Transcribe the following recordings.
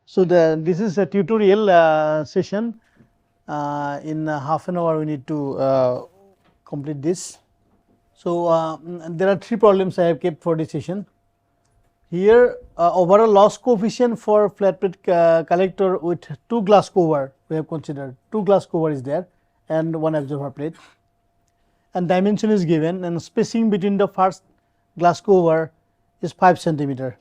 So, this is a tutorial session. In half an hour we need to complete this. So, there are three problems I have kept for this session. Here overall loss coefficient for flat plate collector with two glass cover, we have considered two glass cover is there and one absorber plate, and dimension is given, and spacing between the first glass cover is 5 centimeter.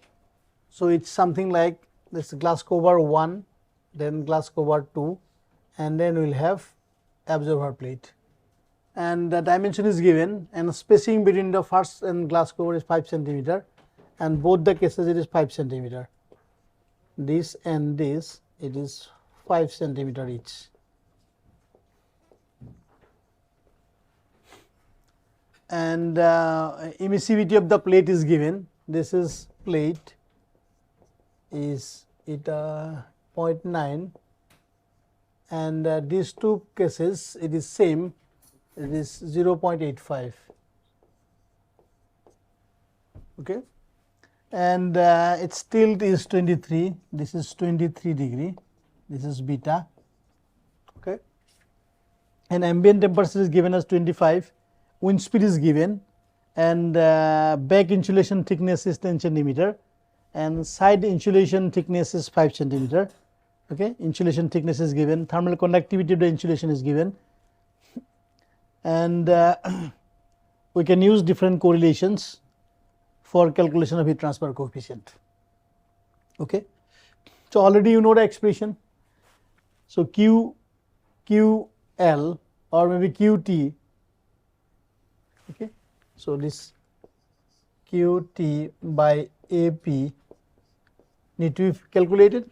So, it is something like this glass cover 1, then glass cover 2, and then we will have absorber plate, and the dimension is given, and spacing between the first and glass cover is 5 centimeter, and both the cases it is 5 centimeter. This and this it is 5 centimeter each. And emissivity of the plate is given. This is plate is it 0.9, and these two cases it is same, it is 0.85. Okay, and its tilt is 23. This is 23 degree. This is beta. Okay, and ambient temperature is given as 25. Wind speed is given, and back insulation thickness is 10 centimeter, and side insulation thickness is 5 centimeter. Okay, insulation thickness is given, thermal conductivity of the insulation is given, and we can use different correlations for calculation of heat transfer coefficient. Okay, so already you know the expression. So QL or maybe QT. Okay, so this QT by AP need to be calculated.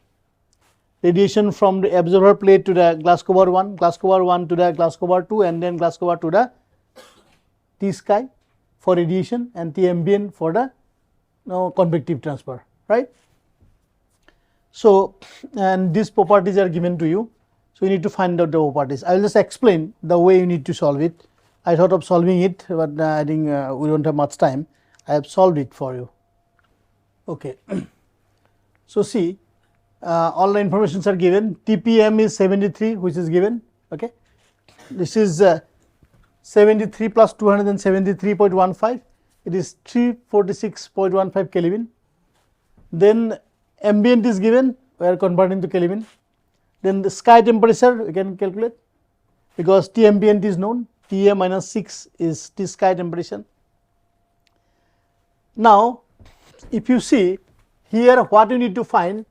Radiation from the absorber plate to the glass cover 1, glass cover 1 to the glass cover 2, and then glass cover to the T sky for radiation, and T ambient for the convective transfer, right. So, and these properties are given to you. So, you need to find out the properties. I will just explain the way you need to solve it. I thought of solving it, but I think we do not have much time. I have solved it for you. Okay. So, see, all the informations are given. TPM is 73, which is given. Okay, this is 73 plus 273.15. It is 346.15 Kelvin. Then ambient is given. We are converting to Kelvin. Then the sky temperature we can calculate, because T ambient is known. TA minus 6 is T sky temperature. Now, if you see here, what you need to find,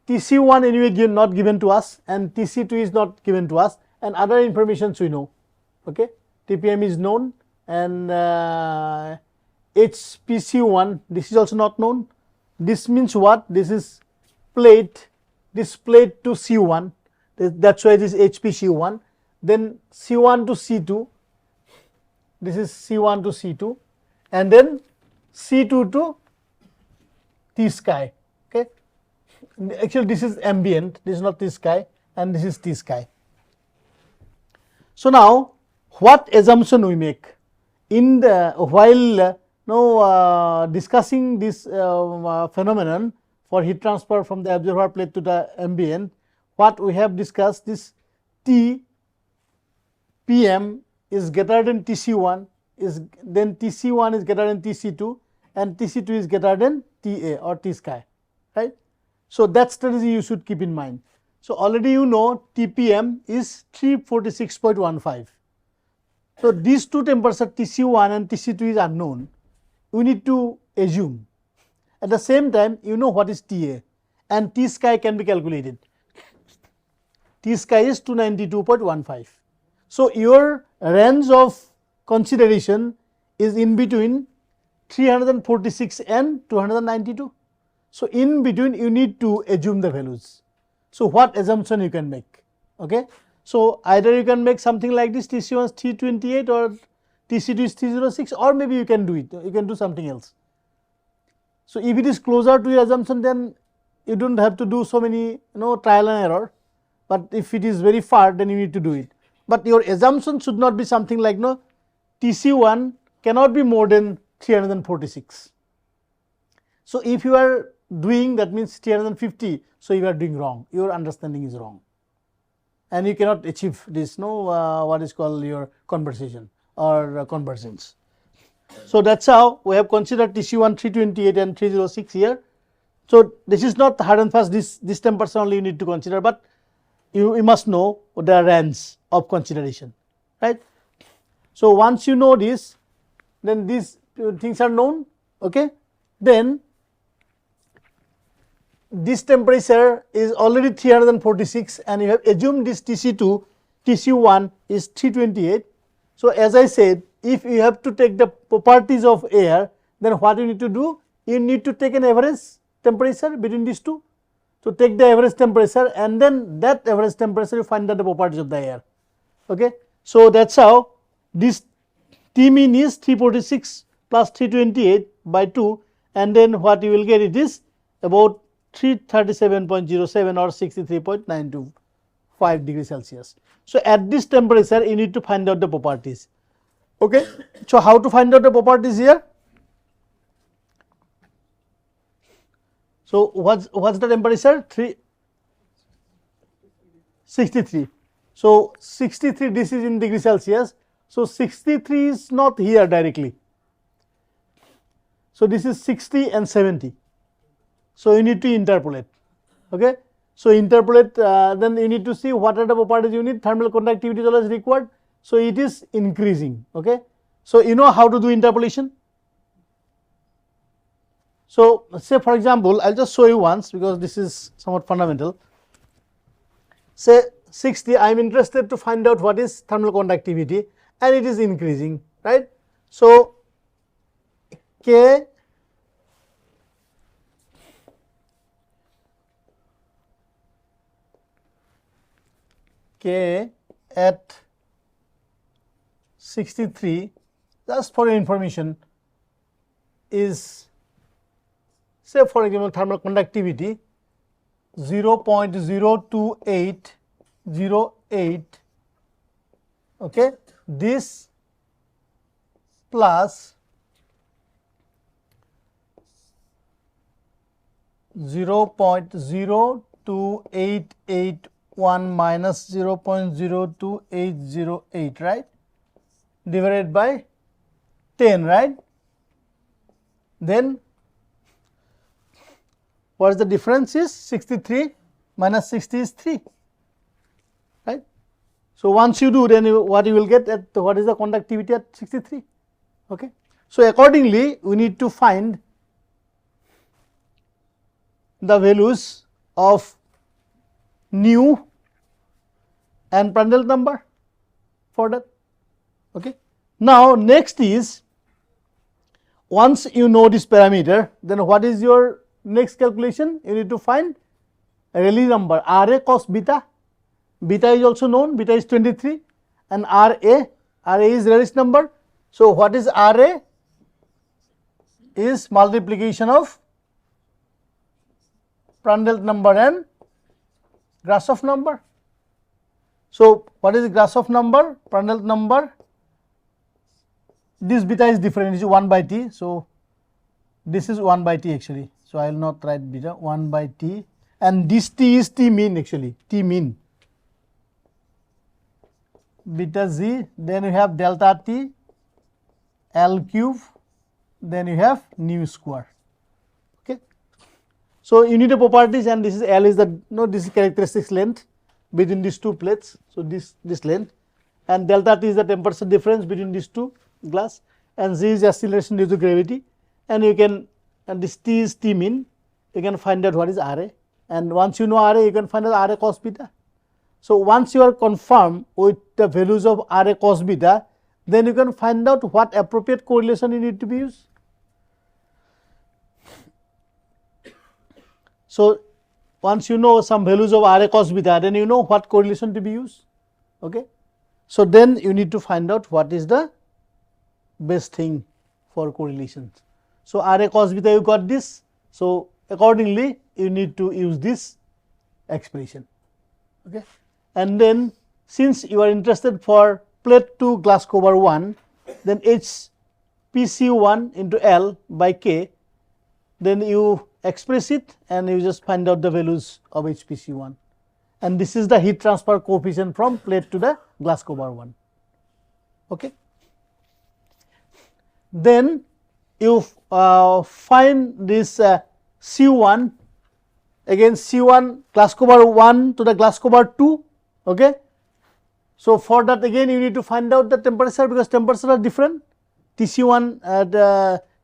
TC1 anyway not given to us, and TC2 is not given to us, and other informations we know. Okay, TPM is known, and HPC1, this is also not known. This means what? This is plate, this plate to C1, that is why it is HPC1. Then C1 to C2, this is C1 to C2, and then C2 to T sky. Okay, actually this is ambient, this is not T sky, and this is T sky. So, now what assumption we make in the while discussing this phenomenon for heat transfer from the absorber plate to the ambient, what we have discussed, this T PM is greater than TC1, is then TC1 is greater than TC2, and TC2 is greater than TA or T sky, right. So, that strategy you should keep in mind. So, already you know TPM is 346.15. So, these two temperatures TC1 and TC2 is unknown, we need to assume. At the same time, you know what is TA, and T sky can be calculated. T sky is 292.15. So, your range of consideration is in between 346 and 292. So, in between you need to assume the values. So, what assumption you can make? Okay. So, either you can make something like this, TC1 is 328 or TC2 is 306, or maybe you can do it, you can do something else. So, if it is closer to your assumption, then you do not have to do so many trial and error, but if it is very far, then you need to do it. But your assumption should not be something like TC1 cannot be more than 346. So, if you are doing, that means 350. So you are doing wrong, your understanding is wrong, and you cannot achieve this what is called your conversation or convergence. So that's how we have considered TC1 328 and 306 here. So this is not hard and fast, this 10% only you need to consider, but you must know the range of consideration, right? So once you know this, then these things are known, okay? Then this temperature is already 346 and you have assumed this TC2, TC1 is 328. So as I said, if you have to take the properties of air, then what you need to do? You need to take an average temperature between these two. So take the average temperature and then that average temperature you find out the properties of the air, okay? So that's how this T mean is 346 plus 328 by 2, and then what you will get, it is about 337.07 or 63.925 degrees Celsius. So at this temperature you need to find out the properties, okay? So how to find out the properties here? So what's the temperature? 63. So 63, this is in degrees Celsius. So 63 is not here directly. So this is 60 and 70. So you need to interpolate, okay? So interpolate, then you need to see what are the properties you need. Thermal conductivity is always required. So it is increasing, okay? So you know how to do interpolation. So say for example, I'll just show you once because this is somewhat fundamental. Say 60, I am interested to find out what is thermal conductivity and it is increasing, right? So K at 63, just for your information, is, say for example, thermal conductivity 0.02808, okay? This plus 0.02881 minus 0.02808, right, divided by 10, right? Then what is the difference is 63 minus 60 is 3, right? So once you do, then what you will get at what is the conductivity at 63, okay? So accordingly we need to find the values of nu and Prandtl number for that, okay? Now next is, once you know this parameter, then what is your next calculation? You need to find Rayleigh number, Ra cos beta. Beta is also known, beta is 23, and Ra is Rayleigh's number. So what is Ra? Is multiplication of Prandtl number and Grashof number. So what is the Grashof number? Prandtl number, this beta is different, it is 1 by T. So this is 1 by T actually. So I will not write beta, 1 by T, and this T is T mean actually, T mean, beta z, then you have delta T, L cube, then you have nu square, okay? So you need the properties, and this is L is the, this is characteristics length between these two plates. So this length, and delta T is the temperature difference between these two glass, and Z is acceleration due to gravity, and you can, and this T is T mean, you can find out what is Ra, and once you know Ra, you can find out Ra cos beta. So once you are confirmed with the values of Ra cos beta, then you can find out what appropriate correlation you need to be used. So once you know some values of Ra cos beta, then you know what correlation to be used, okay? So then you need to find out what is the best thing for correlations. So Ra cos beta, you got this. So accordingly you need to use this expression, okay? And then since you are interested for plate 2 glass cover 1, then HPC1 into L by K, then you express it and you just find out the values of HPC1, and this is the heat transfer coefficient from plate to the glass cover one. Okay. Then you find this C1, again C1 glass cover 1 to the glass cover 2. Okay. So, for that again you need to find out the temperature, because temperatures are different. TC1 and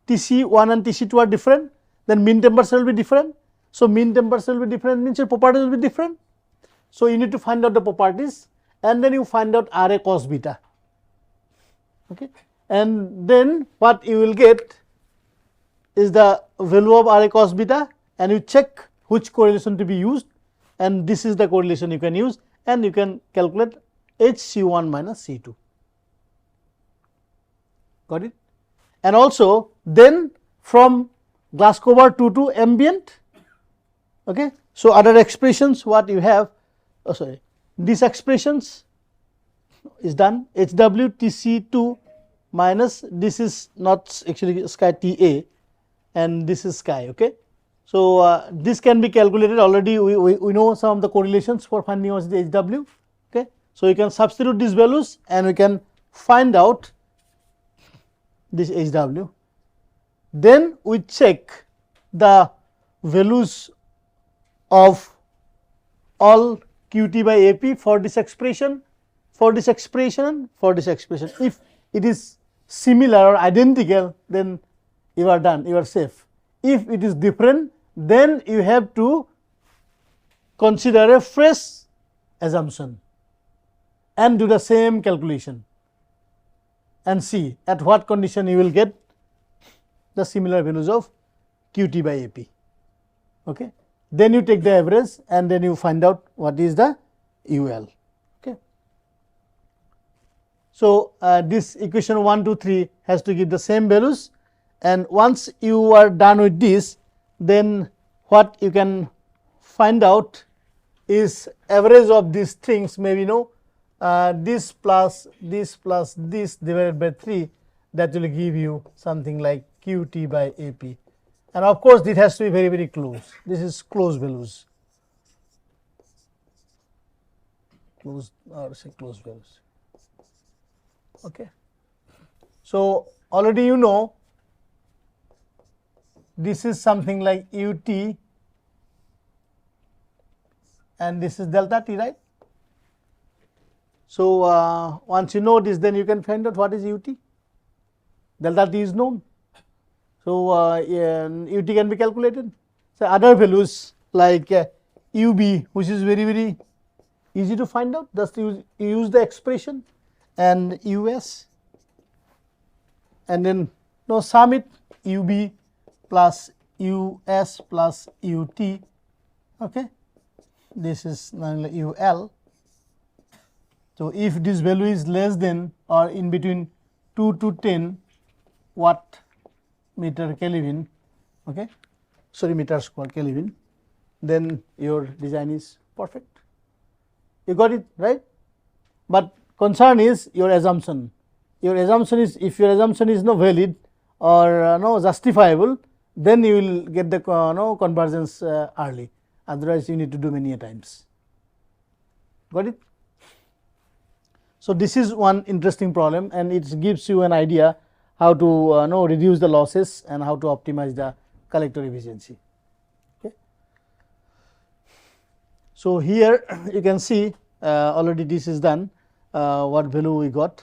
TC2 are different, then mean temperature will be different. So, mean temperature will be different means your properties will be different. So, you need to find out the properties and then you find out Ra cos beta. Okay. And then what you will get is the value of Ra cos beta, and you check which correlation to be used, and this is the correlation you can use, and you can calculate HC1 minus C2. Got it? And also then from glass cover 2 to ambient. Okay. So, other expressions what you have, these expressions is done, HW TC2 minus, this is not actually sky TA and this is sky. Okay. So, this can be calculated already, we know some of the correlations for finding out the HW. Okay. So, you can substitute these values and we can find out this HW. Then we check the values of all QT by AP for this expression, for this expression, for this expression. If it is similar or identical, then you are done, you are safe. If it is different, then you have to consider a fresh assumption and do the same calculation and see at what condition you will get the similar values of QT by AP. Okay. Then you take the average and then you find out what is the UL. Okay. So, this equation 1, 2, 3 has to give the same values, and once you are done with this, then what you can find out is average of these things, maybe this plus this divided by 3, that will give you something like QT by AP, and of course, this has to be very close. This is close values, close values. Okay. So, already you know this is something like UT and this is delta T, right. So, once you know this, then you can find out what is UT. Delta T is known. So, UT can be calculated. So, other values like UB, which is very easy to find out, just use the expression, and US, and then sum it, UB plus US plus UT. Okay. This is UL. So, if this value is less than or in between 2 to 10 watt meter Kelvin, okay, sorry, meter square Kelvin, then your design is perfect. You got it, right? But concern is your assumption. Your assumption is, if your assumption is not valid or no justifiable, then you will get the convergence early. Otherwise, you need to do many times. Got it? So, this is one interesting problem, and it gives you an idea how to reduce the losses and how to optimize the collector efficiency. Okay. So, here you can see already this is done, what value we got.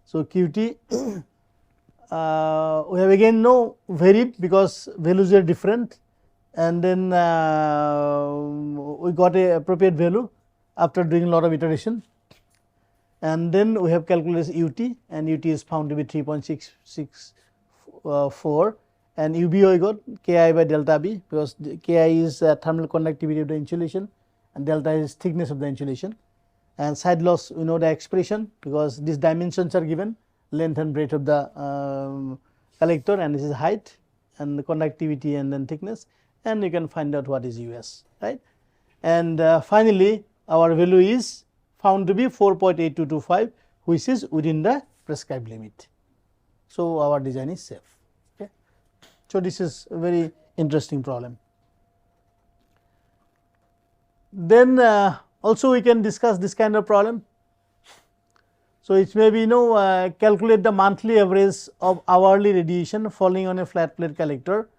So, QT we have again varied because values are different, and then we got a appropriate value after doing a lot of iteration, and then we have calculated UT, and UT is found to be 3.664, and UBO we got Ki by delta B, because Ki is thermal conductivity of the insulation and delta is thickness of the insulation, and side loss we know the expression because these dimensions are given, length and breadth of the collector, and this is height and the conductivity and then thickness, and you can find out what is US, right. And finally, our value is found to be 4.8225, which is within the prescribed limit. So, our design is safe. Okay. So, this is a very interesting problem. Then also we can discuss this kind of problem. So, it may be calculate the monthly average of hourly radiation falling on a flat plate collector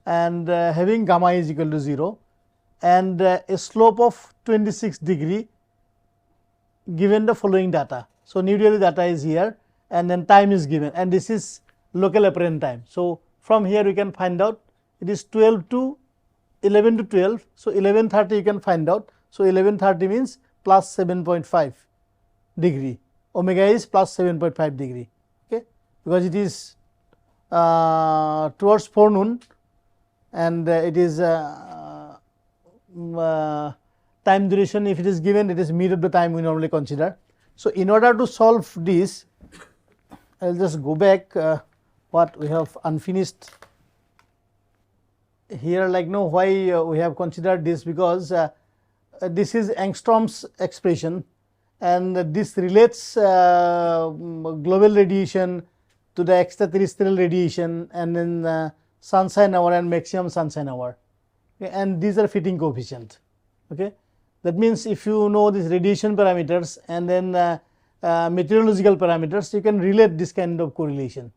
and having gamma is equal to 0 and a slope of 26 degree given the following data. So, New Delhi data is here and then time is given and this is local apparent time. So, from here we can find out it is 12 to 11 to 12. So, 11:30 you can find out. So, 11:30 means plus 7.5 degree, omega is plus 7.5 degree, okay, because it is towards forenoon and it is time duration, if it is given, it is mid of the time we normally consider. So, in order to solve this, I will just go back what we have unfinished here, like why we have considered this, because this is Angstrom's expression and this relates global radiation to the extraterrestrial radiation and then sunshine hour and maximum sunshine hour, okay, and these are fitting coefficient. Okay. That means, if you know these radiation parameters and then meteorological parameters, you can relate this kind of correlation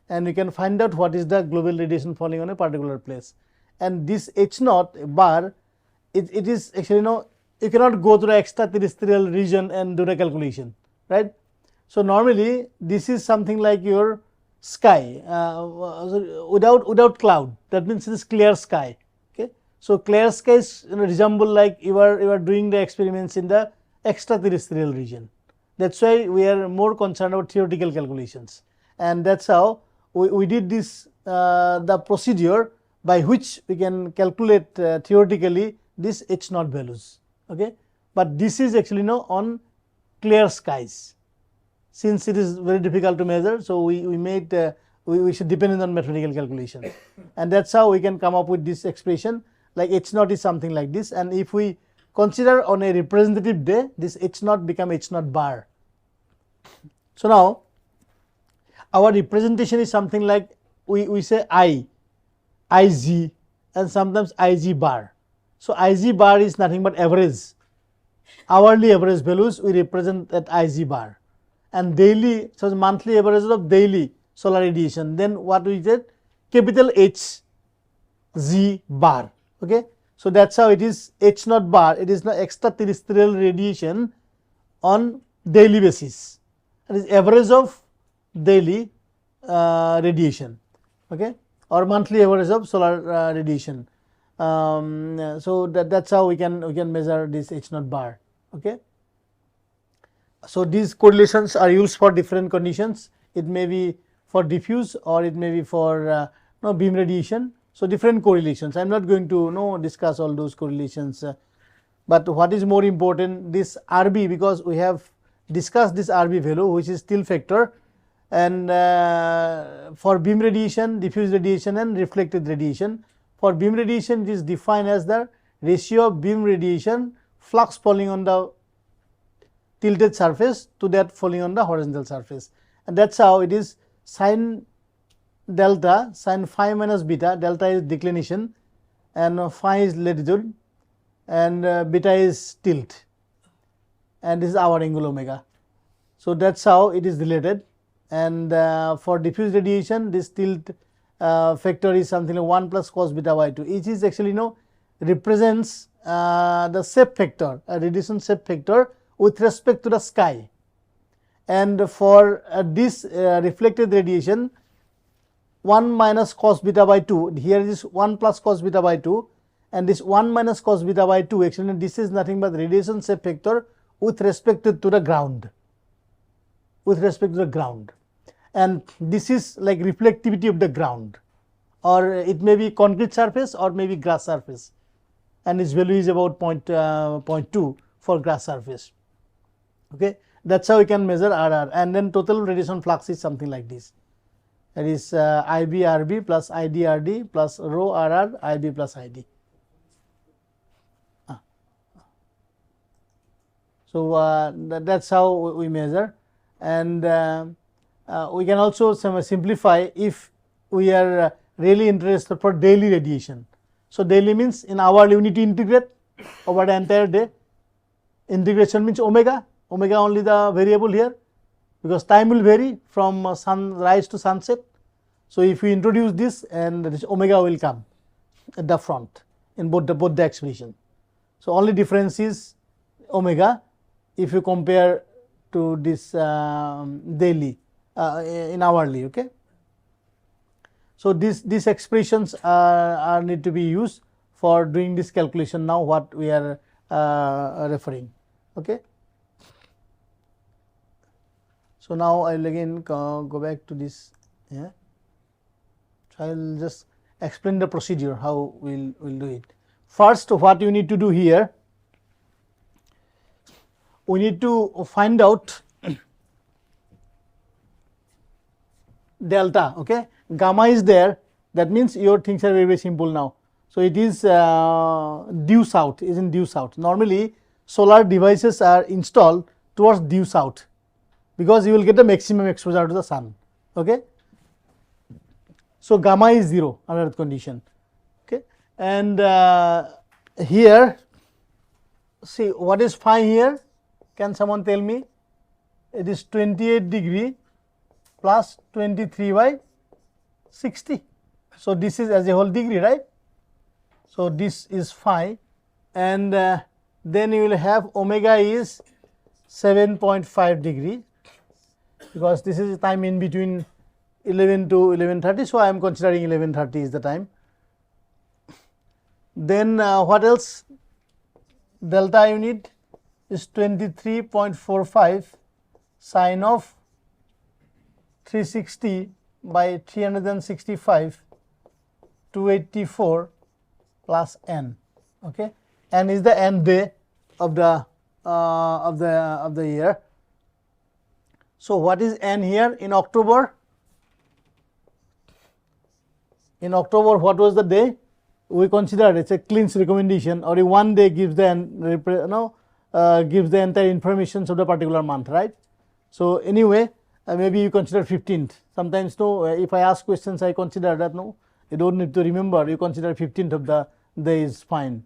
and you can find out what is the global radiation falling on a particular place. And this H naught bar, it is actually you cannot go to the extraterrestrial region and do the calculation, right. So, normally this is something like your sky without cloud, that means it is clear sky. Okay. So, clear skies resemble like you are doing the experiments in the extraterrestrial region. That is why we are more concerned about theoretical calculations, and that is how we did this the procedure by which we can calculate theoretically this H naught values. Okay. But this is actually on clear skies, since it is very difficult to measure. So, we made we should depend on mathematical calculation and that is how we can come up with this expression like H naught is something like this, and if we consider on a representative day, this H naught become H naught bar. So, now our representation is something like we say Ig and sometimes Ig bar. So, Ig bar is nothing but average, hourly average values we represent at Ig bar, and daily, so monthly average of daily solar radiation, then what we said, capital H Z bar. Okay. So, that is how it is H naught bar, it is the extraterrestrial radiation on daily basis, it is average of daily radiation, okay, or monthly average of solar radiation. So, that is how we can measure this H naught bar. Okay. So, these correlations are used for different conditions, it may be for diffuse or it may be for beam radiation. So, different correlations, I am not going to discuss all those correlations, but what is more important, this RB, because we have discussed this RB value which is still factor, and for beam radiation, diffuse radiation and reflected radiation. For beam radiation, it is defined as the ratio of beam radiation flux falling on the tilted surface to that falling on the horizontal surface, and that is how it is sin delta, sin phi minus beta, delta is declination and phi is latitude and beta is tilt, and this is hour angle omega. So, that is how it is related, and for diffuse radiation, this tilt factor is something like 1 plus cos beta by 2, each is actually represents the shape factor, a radiation shape factor with respect to the sky, and for this reflected radiation 1 minus cos beta by 2, here is 1 plus cos beta by 2 and this 1 minus cos beta by 2, actually this is nothing but radiation shape factor with respect to the ground, and this is like reflectivity of the ground, or it may be concrete surface or maybe grass surface, and its value is about 0.2 for grass surface. Okay. That is how we can measure RR, and then total radiation flux is something like this, that is IB-RB plus ID-RD plus rho RR IB plus ID. So, that is how we measure, and we can also simplify if we are really interested for daily radiation. So, daily means in hourly we need to integrate, over the entire day. Integration means omega only the variable here, because time will vary from sunrise to sunset. So if we introduce this, and this omega will come at the front in both the expression. So only difference is omega if you compare to this daily in hourly. Okay. So these expressions are need to be used for doing this calculation now what we are referring. Okay. So now I will again go back to this. Yeah. So I will just explain the procedure how we'll do it. First, what you need to do here, we need to find out delta. Okay, gamma is there. That means your things are very, very simple now. So it is due south, is in due south. Normally solar devices are installed towards due south, because you will get the maximum exposure to the sun. Okay. So gamma is 0 under earth condition. Okay. And here, see what is phi here? Can someone tell me? It is 28 degree plus 23 by 60. So this is as a whole degree, right? So this is phi, and then you will have omega is 7.5 degree, because this is time in between 11 to 11:30. So I am considering 11:30 is the time. Then what else? Delta unit is 23.45 sine of 360 by 365 284 plus n. Okay, n is the nth day of the year. So what is n here in October? In October, what was the day? We consider it's a cleanse recommendation, or one day gives the gives the entire information of the particular month, right? So anyway, maybe you consider 15th. Sometimes no, if I ask questions, I consider that no, you don't need to remember. You consider 15th of the day is fine.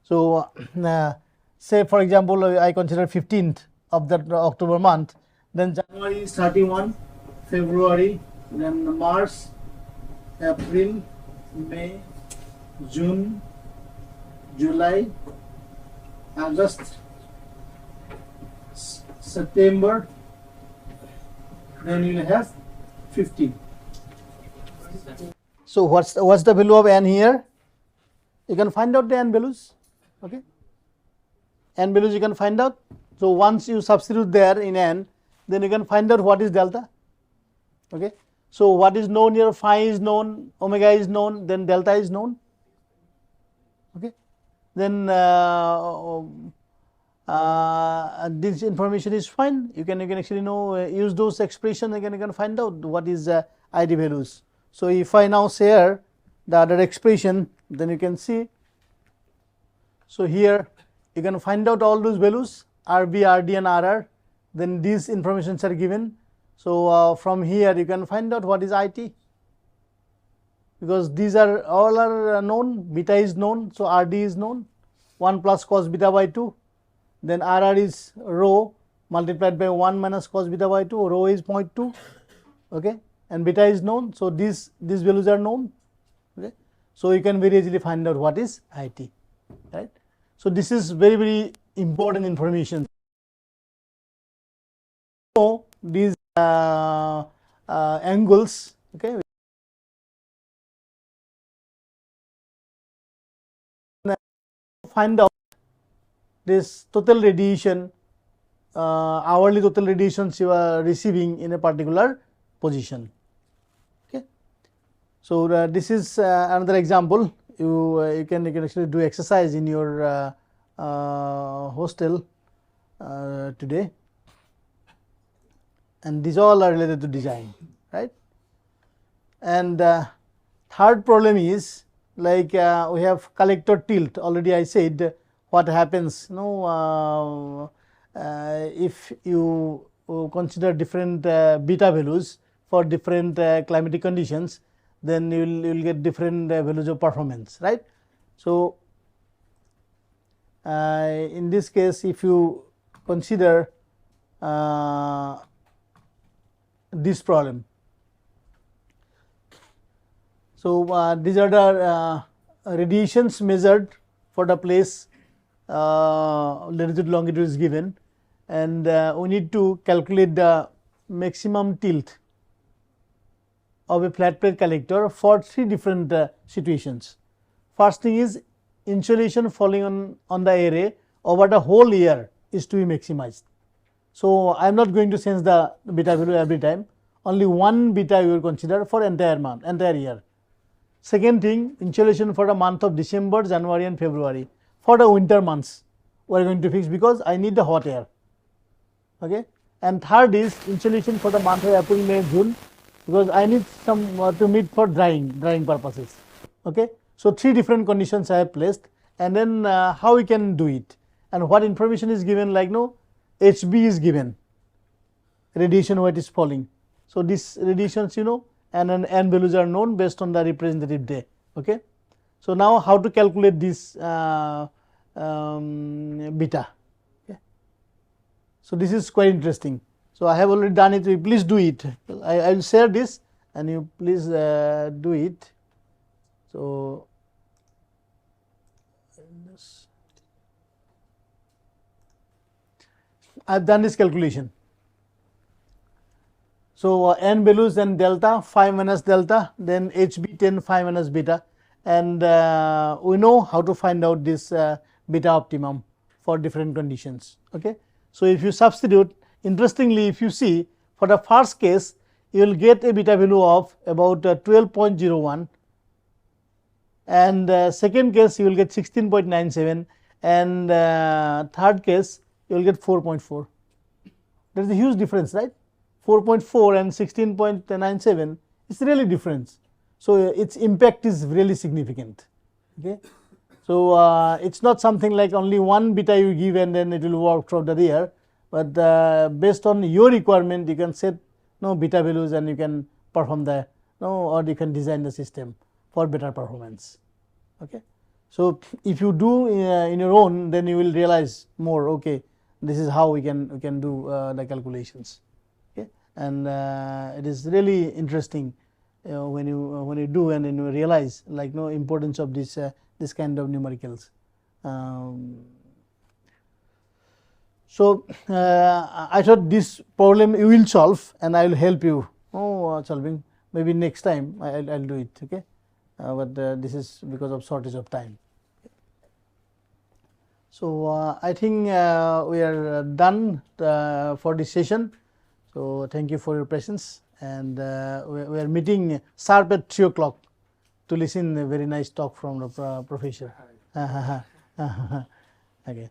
So say for example, I consider 15th of that October month. Then January is 31, February, then March, April, May, June, July, August, September, then you will have 15. So what's the value of n here? You can find out the n values. Okay, n values you can find out. So once you substitute there in n, then you can find out what is delta. Okay. So what is known here? Phi is known, omega is known, then delta is known. Okay. Then this information is fine. You can actually know use those expressions. You can find out what is ID values. So if I now share the other expression, then you can see. So here you can find out all those values RB, RD, and RR. Then these informations are given. So from here you can find out what is IT, because these are all are known. Beta is known, so RD is known, 1 plus cos beta by 2. Then RR is rho multiplied by 1 minus cos beta by 2. Rho is 0.2. Okay, and beta is known, so these values are known. Okay, so you can very easily find out what is IT, right? So this is very, very important information. So these angles, okay, find out this total radiation, hourly total radiations you are receiving in a particular position. Okay, so this is another example. You can actually do exercise in your hostel today. And these all are related to design, right? And third problem is like we have collector tilt. Already I said what happens. If you consider different beta values for different climatic conditions, then you will get different values of performance, right? So in this case, if you consider this problem. So, these are the radiations measured for the place latitude longitude is given, and we need to calculate the maximum tilt of a flat plate collector for 3 different situations. First thing is insulation falling on the array over the whole year is to be maximized. So, I am not going to change the beta value every time, only one beta you will consider for entire year. Second thing, insulation for the month of December, January and February. For the winter months we are going to fix, because I need the hot air. Okay. And third is insulation for the month of April, May, June, because I need some to meet for drying purposes. Okay. So, 3 different conditions I have placed, and then how we can do it, and what information is given, like HB is given, radiation weight is falling. So, this radiations and then N values are known based on the representative day. Okay. So, now how to calculate this beta. Okay. So, this is quite interesting. So, I have already done it, please do it. I will share this and you please do it. So, I have done this calculation. So, N values and delta phi minus delta, then HB 10 phi minus beta, and we know how to find out this beta optimum for different conditions. Okay. So, if you substitute, interestingly, if you see for the first case you will get a beta value of about 12.01, and second case you will get 16.97, and third case you will get 4.4. There is a huge difference, right? 4.4 and 16.97 is really difference. So, its impact is really significant. Okay. So, it is not something like only one beta you give and then it will work throughout the year, but based on your requirement you can set beta values and you can perform the or you can design the system for better performance. Okay. So, if you do in your own, then you will realize more, okay, this is how we can do the calculations. Okay. And it is really interesting when you do and then you realize like importance of this kind of numericals. So, I thought this problem you will solve and I will help you solving. Maybe next time I will do it. Okay. But this is because of shortage of time. So, I think we are done for this session. So, thank you for your patience, and we are meeting sharp at 3 o'clock to listen a very nice talk from the professor. Okay.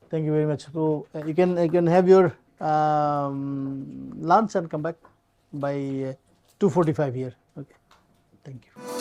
Thank you very much. So, you can have your lunch and come back by 2:45 here. Okay. Thank you.